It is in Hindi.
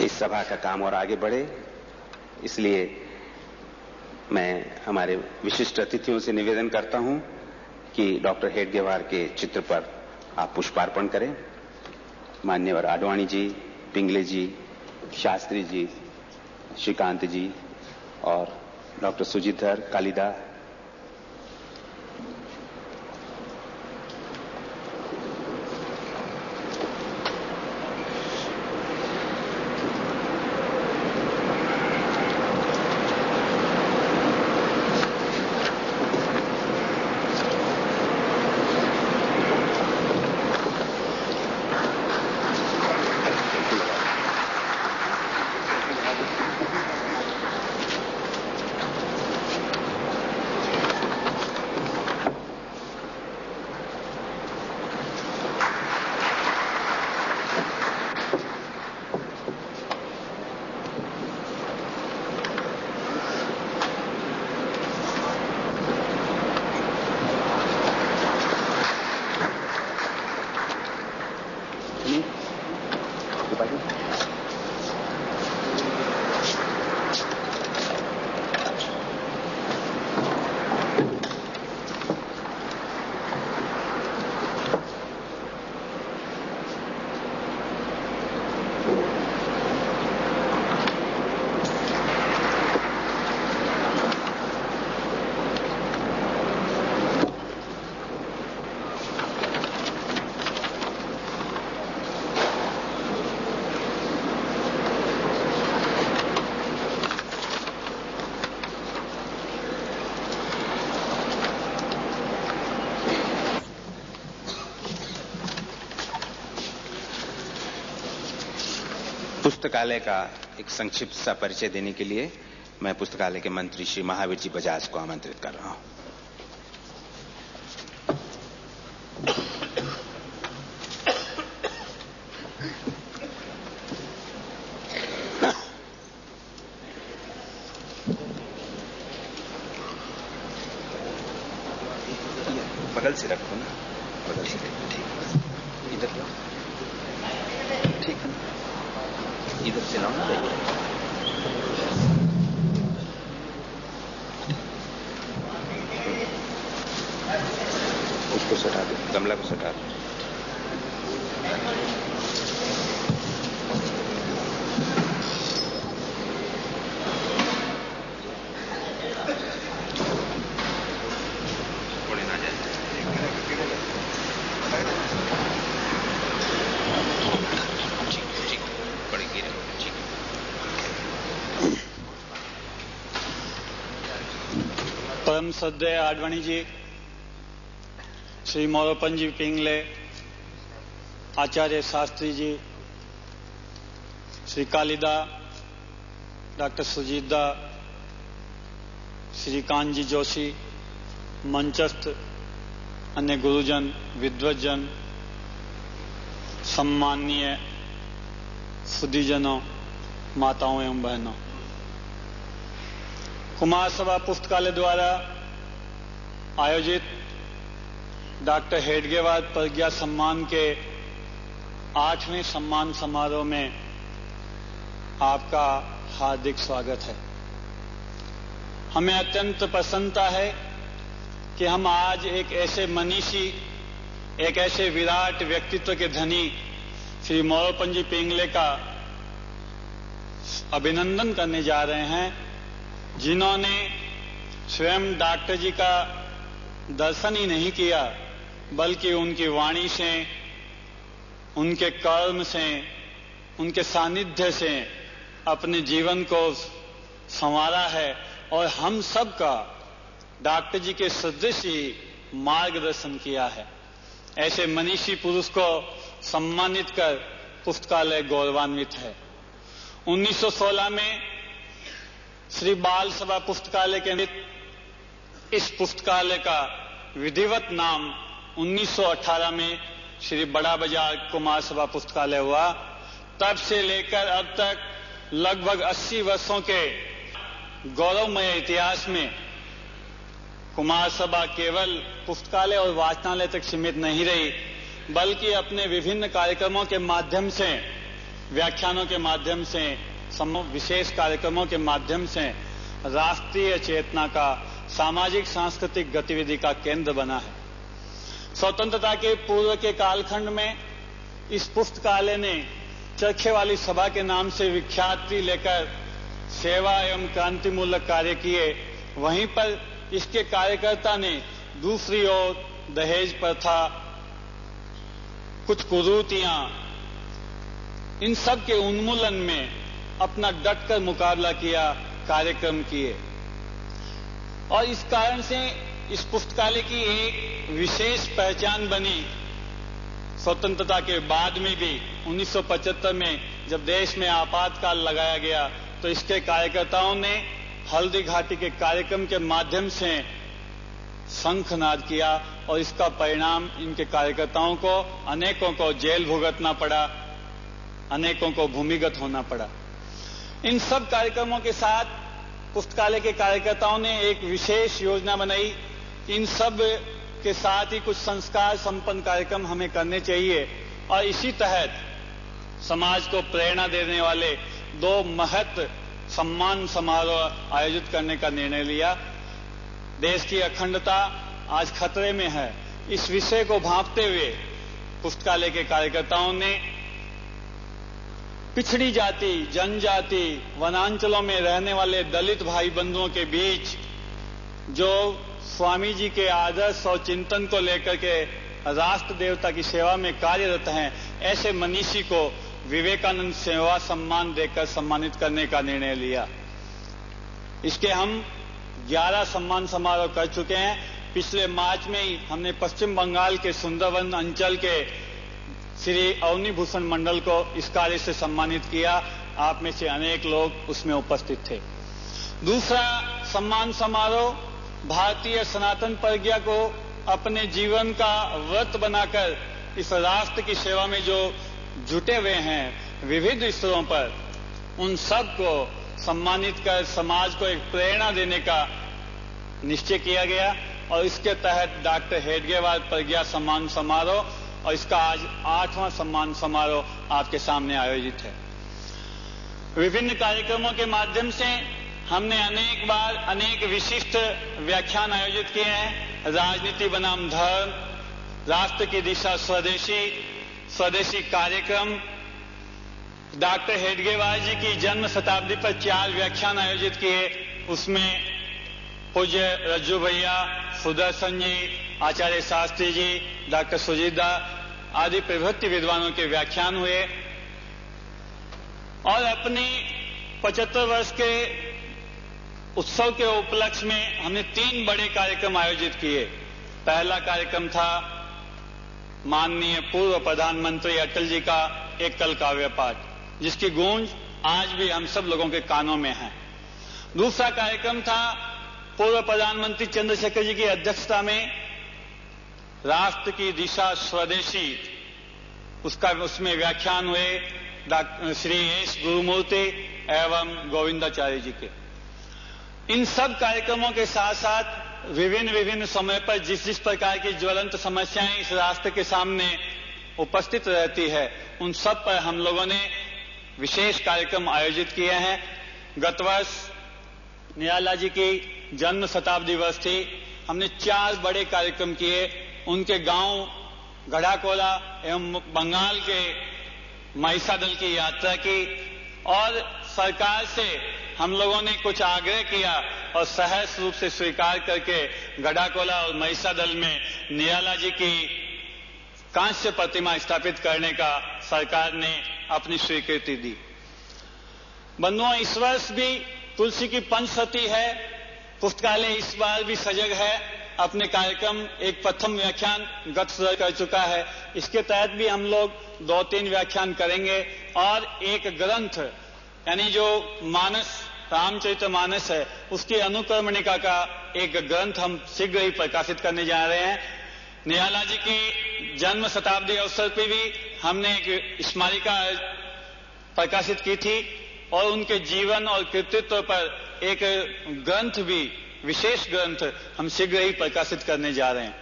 इस सभा का काम और आगे बढ़े, इसलिए मैं हमारे विशिष्ट अतिथियों से निवेदन करता हूं कि डॉक्टर हेडगेवार के चित्र पर आप पुष्पार्पण करें। मान्यवर आडवाणी जी, पिंगले जी, शास्त्री जी, श्रीकांत जी और डॉक्टर सुजीतधर, कालिदा, पुस्तकालय का एक संक्षिप्त सा परिचय देने के लिए मैं पुस्तकालय के मंत्री श्री महावीर जी बजाज को आमंत्रित कर रहा हूं। बगल से रखो ना, बगल से ठीक, इधर लो, ठीक है ना, इधर से लाओ ना, उसको सटा दो, गमला को सटा दो। परम श्रद्धेय आडवाणी जी, श्री मोरोपन जी पिंगले, आचार्य शास्त्री जी, श्री कालिदा, डॉक्टर सुजीतदा, श्रीकांत जी जोशी, मंचस्थ अन्य गुरुजन, विद्वज्जन, सम्माननीय सुधीजनों, माताओं एवं बहनों, कुमार सभा पुस्तकालय द्वारा आयोजित डॉक्टर हेडगेवार प्रज्ञा सम्मान के 8वें सम्मान समारोह में आपका हार्दिक स्वागत है। हमें अत्यंत प्रसन्नता है कि हम आज एक ऐसे मनीषी, एक ऐसे विराट व्यक्तित्व के धनी श्री मोरोपन जी पिंगले का अभिनंदन करने जा रहे हैं, जिन्होंने स्वयं डॉक्टर जी का दर्शन ही नहीं किया, बल्कि उनकी वाणी से, उनके कर्म से, उनके सानिध्य से अपने जीवन को संवारा है और हम सब का डॉक्टर जी के सदृश ही मार्गदर्शन किया है। ऐसे मनीषी पुरुष को सम्मानित कर पुस्तकालय गौरवान्वित है। 1916 में श्री बाल सभा पुस्तकालय के इस पुस्तकालय का विधिवत नाम 1918 में श्री बड़ा बाजार कुमार सभा पुस्तकालय हुआ। तब से लेकर अब तक लगभग 80 वर्षों के गौरवमय इतिहास में कुमार सभा केवल पुस्तकालय और वाचनालय तक सीमित नहीं रही, बल्कि अपने विभिन्न कार्यक्रमों के माध्यम से व्याख्यानों के माध्यम से, विशेष कार्यक्रमों के माध्यम से राष्ट्रीय चेतना का, सामाजिक सांस्कृतिक गतिविधि का केंद्र बना है। स्वतंत्रता के पूर्व के कालखंड में इस पुस्तकालय ने चरखे वाली सभा के नाम से विख्याति लेकर सेवा एवं क्रांतिमूलक कार्य किए। वहीं पर इसके कार्यकर्ता ने दूसरी ओर दहेज प्रथा, कुछ कुरीतियां, इन सब के उन्मूलन में अपना डटकर मुकाबला किया, कार्यक्रम किए। और इस कारण से इस पुस्तकालय की एक विशेष पहचान बनी। स्वतंत्रता के बाद में भी 1975 में जब देश में आपातकाल लगाया गया तो इसके कार्यकर्ताओं ने हल्दी घाटी के कार्यक्रम के माध्यम से शंखनाद किया और इसका परिणाम इनके कार्यकर्ताओं को, अनेकों को जेल भुगतना पड़ा, अनेकों को भूमिगत होना पड़ा। इन सब कार्यक्रमों के साथ पुस्तकालय के कार्यकर्ताओं ने एक विशेष योजना बनाई। इन सब के साथ ही कुछ संस्कार संपन्न कार्यक्रम हमें करने चाहिए और इसी तहत समाज को प्रेरणा देने वाले 2 महत्व सम्मान समारोह आयोजित करने का निर्णय लिया। देश की अखंडता आज खतरे में है। इस विषय को भांपते हुए पुस्तकालय के कार्यकर्ताओं ने पिछड़ी जाति, जनजाति, वनांचलों में रहने वाले दलित भाई बंधुओं के बीच जो स्वामी जी के आदर्श और चिंतन को लेकर के राष्ट्र देवता की सेवा में कार्यरत हैं, ऐसे मनीषी को विवेकानंद सेवा सम्मान देकर सम्मानित करने का निर्णय लिया। इसके हम 11 सम्मान समारोह कर चुके हैं। पिछले मार्च में ही हमने पश्चिम बंगाल के सुंदरवन अंचल के श्री अवनी भूषण मंडल को इस कार्य से सम्मानित किया। आप में से अनेक लोग उसमें उपस्थित थे। दूसरा सम्मान समारोह भारतीय सनातन प्रज्ञा को अपने जीवन का व्रत बनाकर इस राष्ट्र की सेवा में जो जुटे हुए हैं विविध स्तरों पर, उन सब को सम्मानित कर समाज को एक प्रेरणा देने का निश्चय किया गया और इसके तहत डॉक्टर हेडगेवार प्रज्ञा सम्मान समारोह और इसका आज 8वां सम्मान समारोह आपके सामने आयोजित है। विभिन्न कार्यक्रमों के माध्यम से हमने अनेक बार अनेक विशिष्ट व्याख्यान आयोजित किए हैं। राजनीति बनाम धर्म, राष्ट्र की दिशा स्वदेशी कार्यक्रम, डॉक्टर हेडगेवार जी की जन्म शताब्दी पर 4 व्याख्यान आयोजित किए। उसमें पूज्य रज्जू भैया, सुदर्शन जी, आचार्य शास्त्री जी, डॉक्टर सुजीता आदि प्रभृति विद्वानों के व्याख्यान हुए और अपनी 75 वर्ष के उत्सव के उपलक्ष्य में हमने 3 बड़े कार्यक्रम आयोजित किए। पहला कार्यक्रम था माननीय पूर्व प्रधानमंत्री अटल जी का एकल काव्य पाठ, जिसकी गूंज आज भी हम सब लोगों के कानों में है। दूसरा कार्यक्रम था पूर्व प्रधानमंत्री चंद्रशेखर जी की अध्यक्षता में राष्ट्र की दिशा स्वदेशी, उसमें व्याख्यान हुए श्री एस गुरुमूर्ति एवं गोविंदाचार्य जी के। इन सब कार्यक्रमों के साथ साथ विभिन्न समय पर जिस प्रकार की ज्वलंत समस्याएं इस राष्ट्र के सामने उपस्थित रहती है, उन सब पर हम लोगों ने विशेष कार्यक्रम आयोजित किए हैं। गत वर्ष निराला जी की जन्म शताब्दी वर्ष थी। हमने 4 बड़े कार्यक्रम किए। उनके गांव गढ़ाकोला एवं बंगाल के महिषादल की यात्रा की और सरकार से हम लोगों ने कुछ आग्रह किया और सहर्ष रूप से स्वीकार करके गढ़ाकोला और महिषादल में निराला जी की कांस्य प्रतिमा स्थापित करने का सरकार ने अपनी स्वीकृति दी। बंधुओं, इस वर्ष भी तुलसी की पंचशती है। पुस्तकालय इस बार भी सजग है। अपने कार्यक्रम एक प्रथम व्याख्यान गत शुरू कर चुका है। इसके तहत भी हम लोग 2-3 व्याख्यान करेंगे और एक ग्रंथ यानी जो रामचरितमानस है उसकी अनुक्रमणिका का एक ग्रंथ हम शीघ्र ही प्रकाशित करने जा रहे हैं। निराला जी की जन्म शताब्दी अवसर पर भी हमने एक स्मारिका प्रकाशित की थी और उनके जीवन और कृतित्व पर एक ग्रंथ भी, विशेष ग्रंथ हम शीघ्र ही प्रकाशित करने जा रहे हैं।